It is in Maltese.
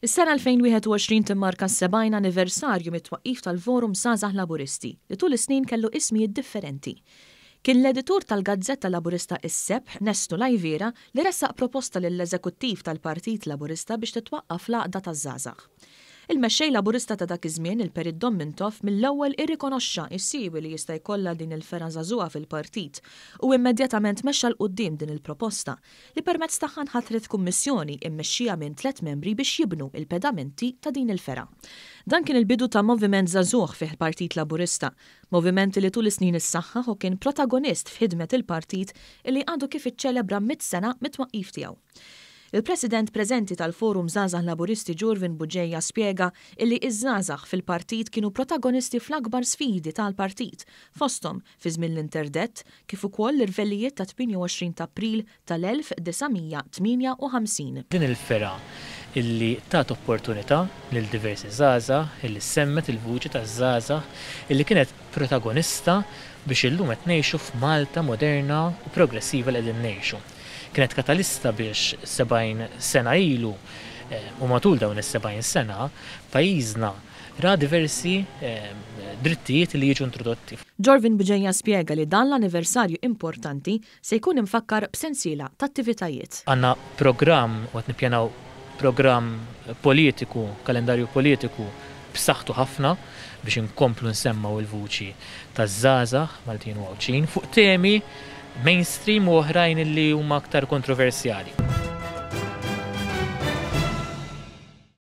Is-sena 2021 timmarka s-70 anniversarju mit-twaqqif tal-Forum Żgħażagħ Laburisti li tul is-snin kellu ismijiet differenti. Kien l-editur tal-Gazzetta Laburista Is-Sebħ, Nestu Lajvera, li ressaq proposta lill-Eżekuttiv tal-Partit Laburista biex titwaqqaf l-għaqda taż-żgħażagħ. Il-mexxej Laburista ta' dak iż-żmien il-Perit Dommintov mill-ewwel irrikonoxxa s-siewi li jista' jkollha din il-fera żagħżugħa fil-partit u immedjatament mexxa l quddiem din il-proposta li permezz tagħha nħatret kummissjoni mmexxija minn 3 membri biex jibnu il-pedamenti ta' din il-fera. Dan kien il-bidu ta' moviment żagħżugħ fih il-Partit Laburista, movimenti li tul is-snin issaħħaħ u kien protagonist f'ħidmet il-partit illi għandu kif iċċelebra 100 sena mit-twaqqif tiegħu. Il-President preżenti tal-Forum Żgħażagħ Laburisti Ġurvin Buġejja spjega illi iż-żgħażagħ fil-partit kienu protagonisti fl-akbar sfidi tal-partit, fosthom fi żmien l-interdett kif ukoll l-irvellijiet ta' 28 ta' April tal-1958. Din il-fera illi tat opportunità lil diversi żgħażagħ illi semmet il-vuċi taż-żgħażagħ illi kienet protagonista biex illum qed ngħixu f'Malta moderna u progressiva li qegħdin ngħixu. Kienet katalista biex 70 sena ilu u matul dawn is-70 sena pajjiżna ra diversi drittijiet li jiġu introdotti. Ġurvin Buġejja spjega li dan l-anniversarju importanti se jkun infakkar b'sensiela ta' attivitajiet. Għandna programm u qed nippjanaw programm politiku, kalendarju politiku b'saħħtu ħafna biex inkomplu nsemmaw il-vuċi taż-żgħażagħ Maltin u Għawċin fuq temi mainstream u oħrajn li huma aktar kontroversjali.